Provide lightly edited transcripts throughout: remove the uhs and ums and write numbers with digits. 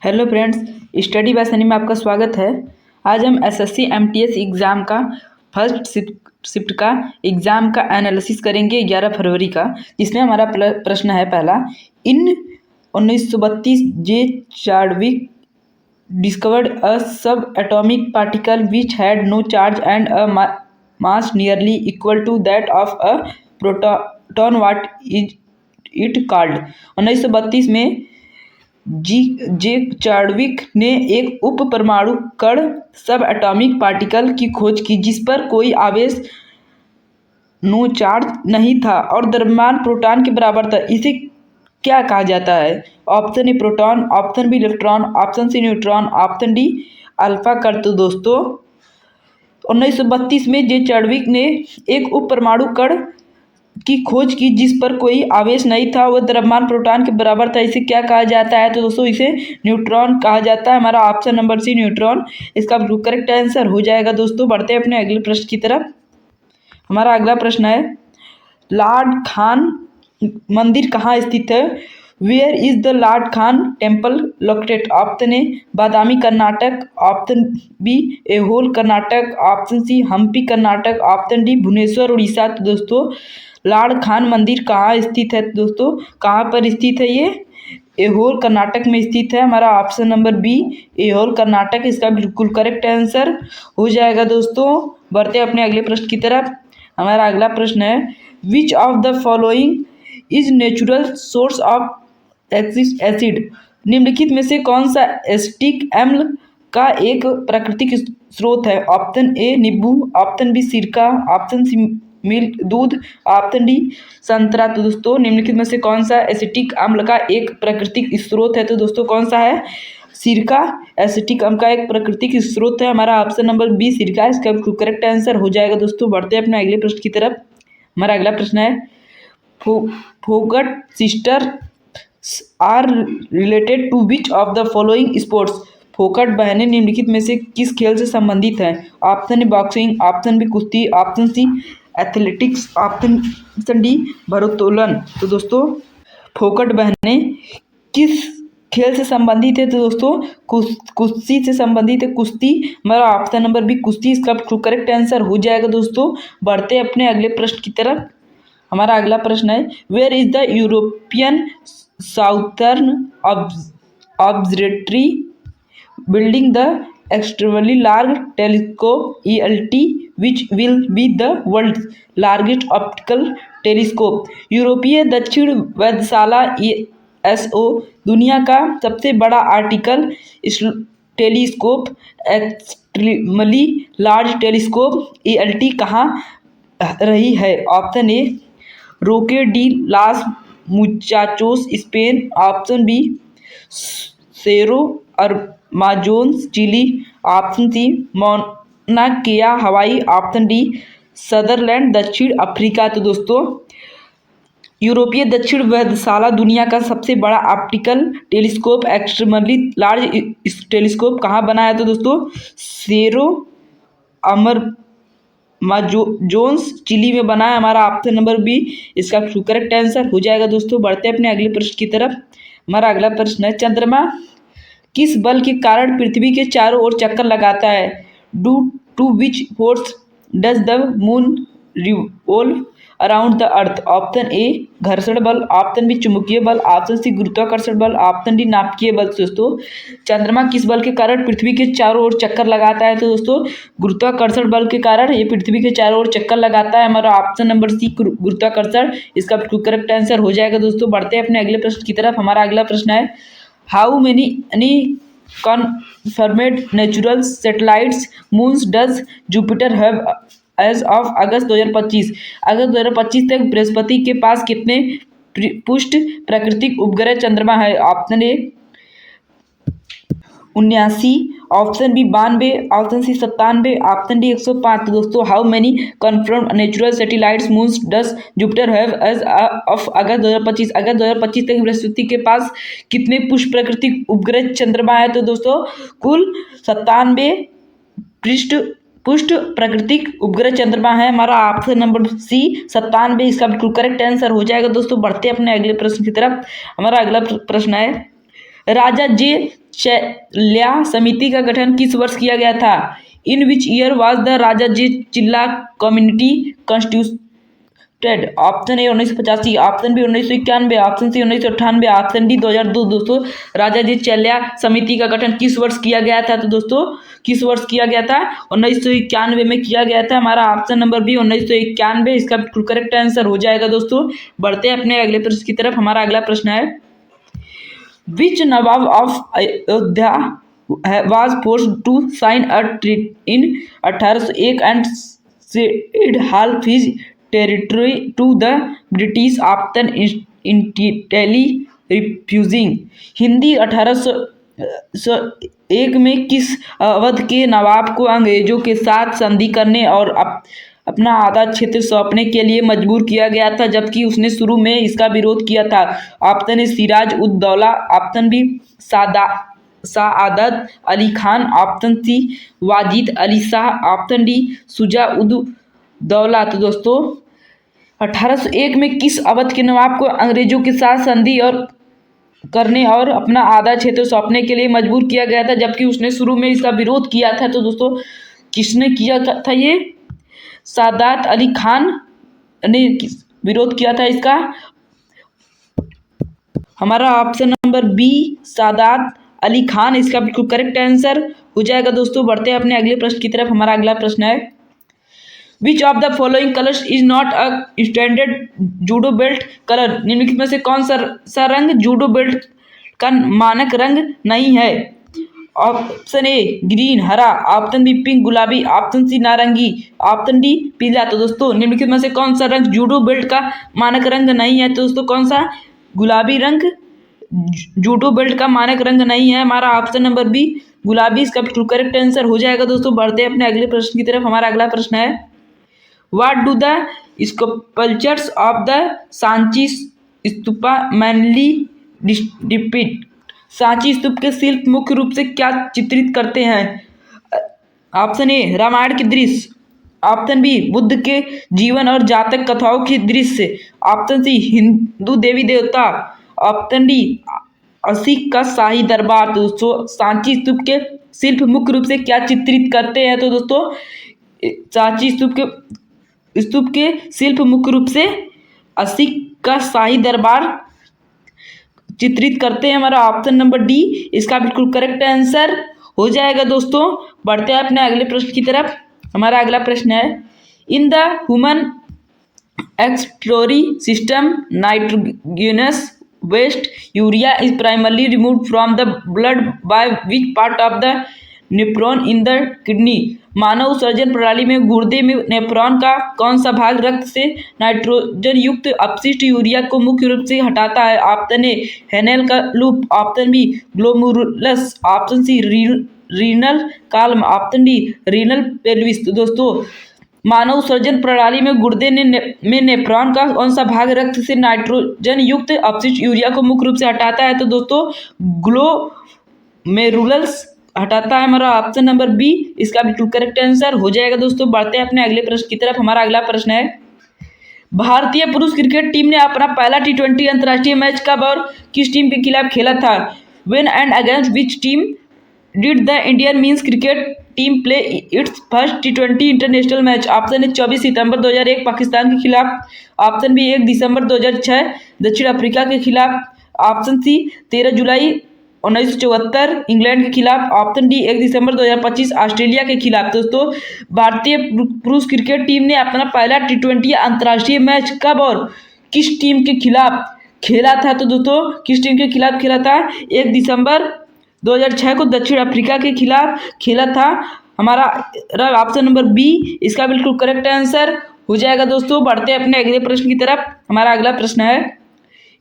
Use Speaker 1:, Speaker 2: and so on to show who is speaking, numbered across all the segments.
Speaker 1: Hello friends, study bye Sunny में आपका स्वागत है। आज हम एसएससी एमटीएस एग्ज़ाम का फर्स्ट शिफ्ट का एग्ज़ाम का एनालिसिस करेंगे 11 फरवरी का, जिसमें हमारा प्रश्न है पहला। इन 1932 जे Chadwick discovered a subatomic particle which had no charge and a mass nearly equal to that of a proton, what is it called. 1932 में जे चार्विक ने एक उप परमाणु कण सब एटॉमिक पार्टिकल की खोज की जिस पर कोई आवेश नो चार्ज नहीं था और द्रव्यमान प्रोटॉन के बराबर था। इसे क्या कहा जाता है? Option A proton, option B electron, option C neutron, option D alpha कण। तो दोस्तों 1932 में जे चार्विक ने एक उप परमाणु कण की खोज की जिस पर कोई आवेश नहीं था, वह द्रव्यमान प्रोटॉन के बराबर था। इसे क्या कहा जाता है? तो दोस्तों इसे न्यूट्रॉन कहा जाता है। हमारा ऑप्शन नंबर सी न्यूट्रॉन इसका करेक्ट आंसर हो जाएगा। दोस्तों बढ़ते हैं अपने अगले प्रश्न की तरफ। हमारा अगला प्रश्न है, लॉर्ड खान मंदिर कहाँ स्थित है? Where is the Lord Khan temple located? Option A Badami Karnataka, option B Aihole Karnataka, option C Hampi Karnataka, option D Bhubaneswar Orissa. तो दोस्तों लॉर्ड खान मंदिर कहाँ स्थित है? दोस्तों कहाँ पर स्थित है? ये एहोल कर्नाटक में स्थित है। हमारा option number B Aihole Karnataka इसका बिल्कुल करेक्ट आंसर हो जाएगा। दोस्तों बढ़ते हैं अपने अगले प्रश्न की तरफ। हमारा अगला प्रश्न है, which of the following is natural source of acid? निम्नलिखित में से कौन सा एसिटिक अम्ल का एक प्राकृतिक स्रोत है? ऑप्शन ए नींबू, ऑप्शन बी सिरका, ऑप्शन सी मिल्क दूध, ऑप्शन डी संतरा। तो दोस्तों निम्नलिखित में से कौन सा एसिटिक अम्ल का एक प्राकृतिक स्रोत है? तो दोस्तों कौन सा है? सिरका एसिटिक अम्ल का एक प्राकृतिक स्रोत है। हमारा ऑप्शन नंबर बी सिरका इसका करेक्ट आंसर हो जाएगा। दोस्तों बढ़ते हैं अपने अगले प्रश्न की तरफ। हमारा अगला प्रश्न है, Phogat sister are related to which of the following sports? Phogat बहनें निम्नलिखित में से किस खेल से संबंधित हैं? Option A boxing, option B कुश्ती, option C athletics, option D भारोत्तोलन। तो दोस्तों फोकट बहनें किस खेल से संबंधित है? तो दोस्तों कुश्ती से संबंधित है, कुश्ती। हमारा ऑप्शन नंबर बी कुश्ती इसका करेक्ट आंसर हो जाएगा। दोस्तों बढ़ते हैं अपने अगले प्रश्न की तरफ। हमारा अगला प्रश्न है, where is the European Southern Observatory building the extremely large telescope ELT which will be the world's largest optical telescope? यूरोपीय दक्षिण वेधशाला ESO दुनिया का सबसे बड़ा optical telescope extremely large telescope ELT कहाँ रही है? Option A Roque de los Muchachos Spain, option B Cerro Armazones Chile, option C Mauna Kea Hawaii, option D Sutherland दक्षिण अफ्रीका। तो दोस्तों यूरोपीय दक्षिण वेधशाला दुनिया का सबसे बड़ा optical telescope extremely large telescope कहाँ बना है? तो दोस्तों सेरो अमर जोन्स चिली में बना है। हमारा ऑप्शन नंबर बी इसका करेक्ट आंसर हो जाएगा। दोस्तों बढ़ते हैं अपने अगले प्रश्न की तरफ। हमारा अगला प्रश्न है, चंद्रमा किस बल के कारण पृथ्वी के चारों ओर चक्कर लगाता है? Due to which force does the moon revolve around the earth? Option A घर्षण बल, ऑप्शन बी चुंबकीय बल, ऑप्शन सी गुरुत्वाकर्षण बल, ऑप्शन डी नाभिकीय बल। दोस्तों चंद्रमा किस बल के कारण पृथ्वी के चारों ओर चक्कर लगाता है? तो दोस्तों गुरुत्वाकर्षण बल के कारण ये पृथ्वी के चारों ओर चक्कर लगाता है। हमारा ऑप्शन नंबर सी गुरुत्वाकर्षण इसका करेक्ट आंसर हो जाएगा। दोस्तों बढ़ते हैं अपने अगले प्रश्न की तरफ। हमारा अगला प्रश्न है, how many confirmed natural satellites moons does Jupiter have as of अगस्त 2025? अगस्त 2025 तक बृहस्पति के पास कितने पुष्ट प्राकृतिक उपग्रह चंद्रमा है? Option A 79, option B 92, option C 97, option D 105। तो दोस्तों how many confirmed natural satellites moons does Jupiter have as of August 2025? अगस्त 2025 तक बृहस्पति के पास कितने पुष्ट प्राकृतिक उपग्रह चंद्रमा है? तो दोस्तों कुल 97 पुष्ट प्राकृतिक उपग्रह चंद्रमा है। हमारा ऑप्शन नंबर सी 97 इसका बिल्कुल करेक्ट आंसर हो जाएगा। दोस्तों बढ़ते हैं अपने अगले प्रश्न की तरफ। हमारा अगला प्रश्न है, राजा जे चल्या समिति का गठन किस वर्ष किया गया था? In which year was the Rajaji Chilla community constituted? Option A 1985, option B 1991, option C 1998, option D 2002। दोस्तों राजाजी चल्या समिति का गठन किस वर्ष किया गया था? तो दोस्तों किस वर्ष किया गया था? 1991 में किया गया था। हमारा ऑप्शन नंबर बी 1991 इसका बिल्कुल करेक्ट आंसर हो जाएगा। दोस्तों बढ़ते हैं अपने अगले प्रश्न की तरफ। हमारा अगला प्रश्न है, which Nawab of Ayodhya was forced to sign a treaty in 1801 and ceded half his territory to the British after entirely refusing? Hindi 1801 में किस अवध के नवाब को अंग्रेजों के साथ संधि करने और अपना आधा क्षेत्र सौंपने के लिए मजबूर किया गया था, जबकि उसने शुरू में इसका विरोध किया था? Option A Siraj ud Daulah, option B Saadat Ali Khan, option C Wajid Ali Shah, option D Shuja ud Daula. तो दोस्तों 1801 में किस अवध के नवाब को अंग्रेजों के साथ संधि और करने और अपना आधा क्षेत्र सौंपने के लिए मजबूर किया गया था, जबकि उसने शुरू में इसका विरोध किया था? तो दोस्तों किसने किया था? ये सादात अली खान ने विरोध किया था इसका। हमारा option number B Saadat Ali Khan इसका बिल्कुल करेक्ट आंसर हो जाएगा। दोस्तों बढ़ते हैं अपने अगले प्रश्न की तरफ। हमारा अगला प्रश्न है, which of the following colours is not a standard judo belt colour? निम्नलिखित में से कौन सा रंग जूडो बेल्ट का मानक रंग नहीं है? ऑप्शन ए ग्रीन हरा, ऑप्शन बी पिंक गुलाबी, ऑप्शन सी नारंगी, ऑप्शन डी पीला। तो दोस्तों निम्नलिखित में से कौन सा रंग जूडो बेल्ट का मानक रंग नहीं है? तो दोस्तों कौन सा? गुलाबी रंग जूडो बेल्ट का मानक रंग नहीं है। हमारा ऑप्शन नंबर बी गुलाबी इसका बिल्कुल करेक्ट आंसर हो जाएगा। दोस्तों बढ़ते हैं अपने अगले प्रश्न की तरफ। हमारा अगला प्रश्न है, what do the sculptures of the Sanchi stupa mainly depict? Sanchi stupa के शिल्प मुख्य रूप से क्या चित्रित करते हैं? ऑप्शन ए रामायण के दृश्य, ऑप्शन बी बुद्ध के जीवन और जातक कथाओं के दृश्य, ऑप्शन सी हिंदू देवी देवता, ऑप्शन डी असिक का शाही दरबार। दोस्तों सांची स्तूप के शिल्प मुख्य रूप से क्या चित्रित करते हैं? तो दोस्तों सांची स्तूप के शिल्प मुख्य रूप से असिक का शाही दरबार चित्रित करते हैं। हमारा ऑप्शन नंबर डी इसका बिल्कुल करेक्ट आंसर हो जाएगा। दोस्तों बढ़ते हैं अपने अगले प्रश्न की तरफ। हमारा अगला प्रश्न है, in the human excretory system nitrogenous waste urea is primarily removed from the blood by which part of the nephron in the kidney? मानव सर्जन प्रणाली में गुर्दे में नेफ्रॉन का कौन सा भाग रक्त से नाइट्रोजन युक्त अपशिष्ट यूरिया को मुख्य रूप से हटाता है? ऑप्शन ए हेनेल का loop, option B glomerulus, option C renal column, option D renal pelvis. तो दोस्तों मानव सर्जन प्रणाली में गुर्दे में नेफ्रॉन का कौन सा भाग रक्त से नाइट्रोजन युक्त अपशिष्ट यूरिया को मुख्य रूप से हटाता है? तो दोस्तों ग्लोमेरुलस हटाता है। हमारा ऑप्शन नंबर बी इसका बिल्कुल करेक्ट आंसर हो जाएगा। दोस्तों बढ़ते हैं अपने अगले प्रश्न की तरफ। हमारा अगला प्रश्न है, भारतीय पुरुष क्रिकेट टीम ने अपना पहला T20 अंतर्राष्ट्रीय मैच कब और किस टीम के खिलाफ खेला था? When and against which team did the Indian means cricket team play it's first T20 international match? Option A 24 सितंबर 2001 पाकिस्तान के खिलाफ, ऑप्शन बी 1 दिसंबर 2006 दक्षिण अफ्रीका के खिलाफ, ऑप्शन सी 13 जुलाई 1974 इंग्लैंड के खिलाफ, ऑप्शन डी 1 दिसंबर 2025 ऑस्ट्रेलिया के खिलाफ। दोस्तों भारतीय पुरुष क्रिकेट टीम ने अपना पहला T20 अंतर्राष्ट्रीय मैच कब और किस टीम के खिलाफ खेला था? तो दोस्तों किस टीम के खिलाफ खेला था? 1 दिसंबर 2006 को दक्षिण अफ्रीका के खिलाफ खेला था। हमारा ऑप्शन नंबर बी इसका बिल्कुल करेक्ट आंसर हो जाएगा। दोस्तों बढ़ते हैं अपने अगले प्रश्न की तरफ। हमारा अगला प्रश्न है,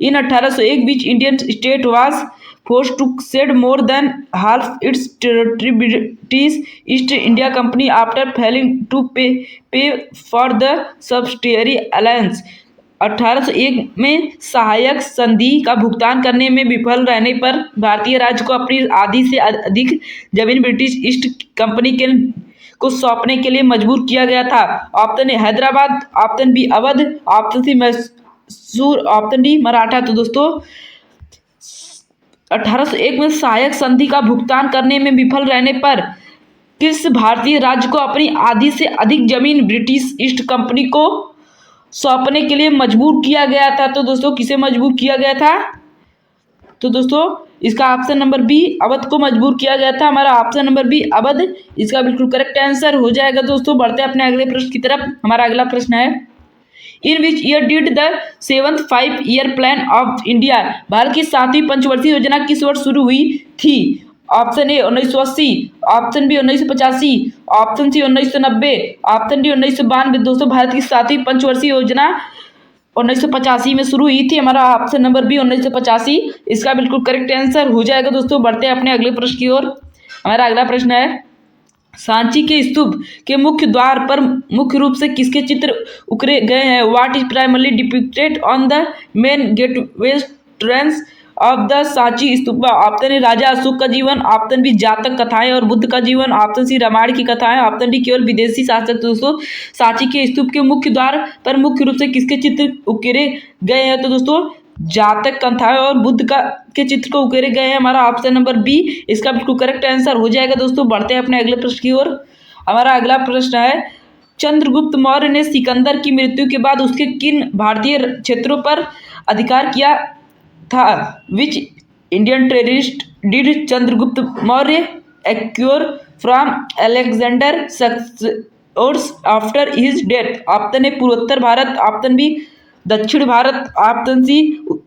Speaker 1: in 1801 which Indian state was forced to cede more than half its territory British East India Company after failing to pay for the subsidiary alliance? 1801 में सहायक संधि का भुगतान करने में विफल रहने पर भारतीय राज्य को अपनी आधी से अधिक जमीन ब्रिटिश ईस्ट कंपनी को सौंपने के लिए मजबूर किया गया था। Option A Hyderabad, option B Awadh, option C Mysore, option D Maratha. तो दोस्तों 1801 में सहायक संधि का भुगतान करने में विफल रहने पर किस भारतीय राज्य को अपनी आधी से अधिक जमीन ब्रिटिश ईस्ट कंपनी को सौंपने के लिए मजबूर किया गया था? तो दोस्तों किसे मजबूर किया गया था? तो दोस्तों इसका ऑप्शन नंबर बी, अवध को मजबूर किया गया था। हमारा ऑप्शन नंबर बी अवध इसका बिल्कुल करेक्ट आंसर हो जाएगा। दोस्तों बढ़ते हैं अपने अगले प्रश्न की तरफ। हमारा अगला प्रश्न है, in which year did the 7th 5-year plan of India, भारत की 7वीं पंचवर्षीय योजना किस वर्ष शुरू हुई थी? Option A 1980, option B 1985, option C 1990, option D 1992। दोस्तों भारत की 7वीं पंचवर्षीय योजना 1985 में शुरू हुई थी। हमारा ऑप्शन नंबर बी 1985 इसका बिल्कुल करेक्ट आंसर हो जाएगा। दोस्तों बढ़ते हैं अपने अगले प्रश्न की ओर। हमारा अगला प्रश्न है, सांची के स्तूप के मुख्य द्वार पर मुख्य रूप से किसके चित्र उकेरे गए हैं? What is primarily depicted on the main gateway entrance of the Sanchi stupa? Option A राजा अशोक का जीवन, ऑप्शन बी जातक कथाएं और बुद्ध का जीवन, ऑप्शन सी रामायण की कथाएं, ऑप्शन डी केवल विदेशी शासक। दोस्तों सांची के स्तूप के मुख्य द्वार पर मुख्य रूप से किसके चित्र उकेरे गए हैं? तो दोस्तों जातक कथाएं और बुद्ध के चित्र को उकेरे गए हैं। हमारा ऑप्शन नंबर बी इसका बिल्कुल करेक्ट आंसर हो जाएगा। दोस्तों बढ़ते हैं अपने अगले प्रश्न की ओर। हमारा अगला प्रश्न है, चंद्रगुप्त मौर्य ने सिकंदर की मृत्यु के बाद उसके किन भारतीय क्षेत्रों पर अधिकार किया था? Which Indian terrorist did Chandragupta Maurya accrue from Alexander successors after his death? Option A पूर्वोत्तर भारत, ऑप्शन बी दक्षिण भारत, ऑप्शन सी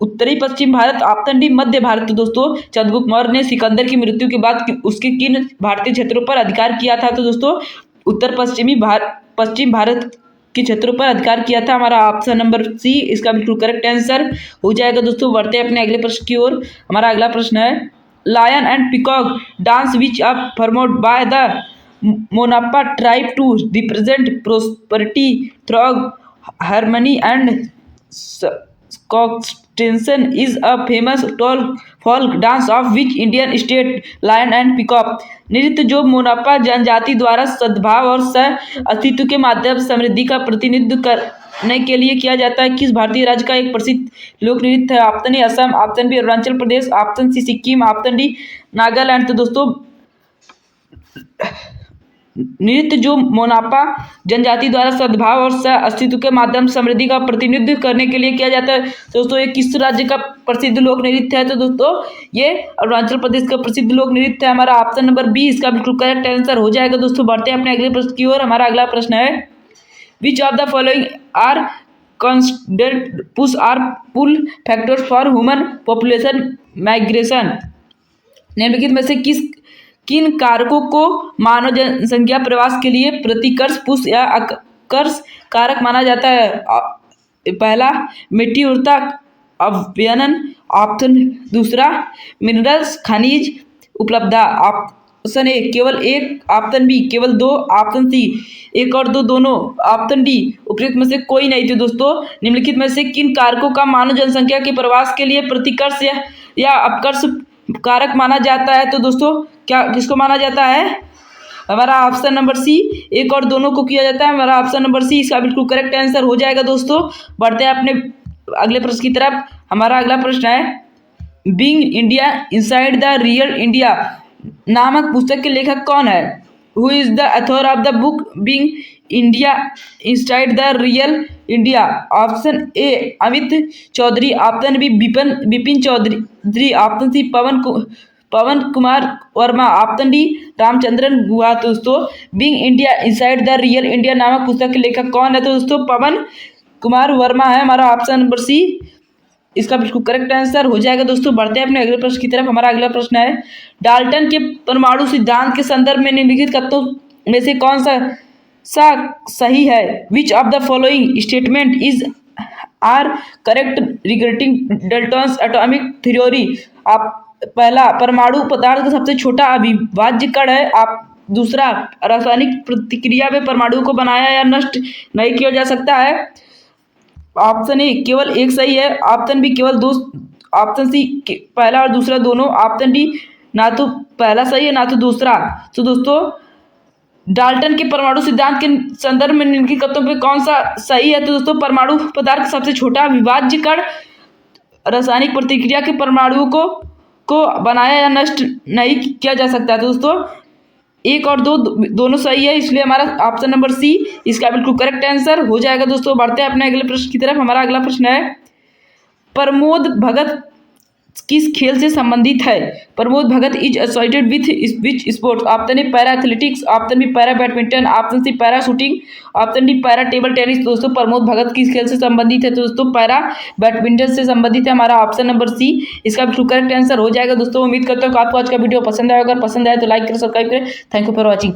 Speaker 1: उत्तरी पश्चिम भारत, ऑप्शन डी मध्य भारत। तो दोस्तों चंद्रगुप्त मौर्य ने सिकंदर की मृत्यु के बाद उसके किन भारतीय क्षेत्रों पर अधिकार किया था? तो दोस्तों उत्तर पश्चिम भारत के क्षेत्रों पर अधिकार किया था। हमारा ऑप्शन नंबर सी इसका बिल्कुल करेक्ट आंसर हो जाएगा। दोस्तों बढ़ते हैं अपने अगले प्रश्न की ओर। हमारा अगला प्रश्न है, lion and peacock dance which are performed by the Monpa tribe to represent prosperity through harmony and coextension is a famous folk dance of which Indian state? Lion and peacock नृत्य जो मोनापा जनजाति द्वारा सद्भाव और सह अस्तित्व के माध्यम से समृद्धि का प्रतिनिधित्व करने के लिए किया जाता है, किस भारतीय राज्य का एक प्रसिद्ध लोक नृत्य है? Option A Assam, option B Arunachal Pradesh, option C Sikkim, option D Nagaland. तो दोस्तों नृत्य जो मोनापा जनजाति द्वारा सद्भाव और सह अस्तित्व के माध्यम से समृद्धि का प्रतिनिधित्व करने के लिए किया जाता है, दोस्तों ये किस राज्य का प्रसिद्ध लोक नृत्य है? तो दोस्तों ये अरुणाचल प्रदेश का प्रसिद्ध लोक नृत्य है। हमारा ऑप्शन नंबर बी इसका बिल्कुल करेक्ट आंसर हो जाएगा। दोस्तों बढ़ते हैं अपने अगले प्रश्न की ओर। हमारा अगला प्रश्न है, which of the following are considered push or pull factors for human population migration? निम्नलिखित में से किन कारकों को मानव जनसंख्या प्रवास के लिए प्रतिकर्ष पुश या आकर्ष कारक माना जाता है? पहला मिट्टी उर्वरता अवयनन, ऑप्शन दूसरा मिनरल्स खनिज उपलब्धता, ऑप्शन ए केवल एक, ऑप्शन बी केवल दो, ऑप्शन सी एक और दो दोनों, ऑप्शन डी उपयुक्त में से कोई नहीं। तो दोस्तों निम्नलिखित में से किन कारकों का मानव जनसंख्या के प्रवास के लिए प्रतिकर्ष या अपकर्ष कारक माना जाता है? तो दोस्तों क्या किसको माना जाता है? हमारा ऑप्शन नंबर सी एक और दोनों को किया जाता है। हमारा ऑप्शन नंबर सी इसका बिल्कुल करेक्ट आंसर हो जाएगा। दोस्तों बढ़ते हैं अपने अगले प्रश्न की तरफ। हमारा अगला प्रश्न है, being India inside the real India नामक पुस्तक के लेखक कौन है? Who is the author of the book being India inside the real India? Option A Amit Chaudhary, option B Vipin Chaudhary, option C Pawan Kumar Verma, option D Ramachandran Guha. दोस्तों being India inside the real India नामक पुस्तक के लेखक कौन है? तो दोस्तों पवन कुमार वर्मा है। हमारा ऑप्शन नंबर सी इसका बिल्कुल करेक्ट आंसर हो जाएगा। दोस्तों बढ़ते हैं अपने अगले प्रश्न की तरफ। हमारा अगला प्रश्न है, डाल्टन के परमाणु सिद्धांत के संदर्भ में निम्नलिखित कथनों में से कौन सा सही है? Which of the following statement is are correct regarding Dalton's atomic theory? आप पहला परमाणु पदार्थ का सबसे छोटा अविभाज्य कण है, आप दूसरा रासायनिक प्रतिक्रिया में परमाणु को बनाया या नष्ट नहीं किया जा सकता है, ऑप्शन ए केवल एक सही है, ऑप्शन बी केवल दो, ऑप्शन सी पहला और दूसरा दोनों, ऑप्शन डी ना तो पहला सही है ना तो दूसरा। तो दोस्तों डाल्टन के परमाणु सिद्धांत के संदर्भ में निम्नलिखित कथनों पे कौन सा सही है? तो दोस्तों परमाणु पदार्थ सबसे छोटा अविभाज्य कण रासायनिक प्रतिक्रिया के परमाणुओं को बनाया या नष्ट नहीं किया जा सकता। तो दोस्तों 1 और 2 दोनों सही है, इसलिए हमारा ऑप्शन नंबर सी इसका बिल्कुल करेक्ट आंसर हो जाएगा। दोस्तों बढ़ते हैं अपने अगले प्रश्न की तरफ। हमारा अगला प्रश्न है, प्रमोद भगत किस खेल से संबंधित है? Pramod Bhagat is associated with which sports? Option A para athletics, option B para badminton, option C para shooting, option D para table tennis. दोस्तों प्रमोद भगत किस खेल से संबंधित है? तो दोस्तों पैरा बैडमिंटन से संबंधित है। हमारा ऑप्शन नंबर सी इसका बिल्कुल करेक्ट आंसर हो जाएगा। दोस्तों उम्मीद करता हूँ कि आपको आज का वीडियो पसंद आएगा। अगर पसंद आए तो लाइक करें, सब्सक्राइब करें। Thank you for watching.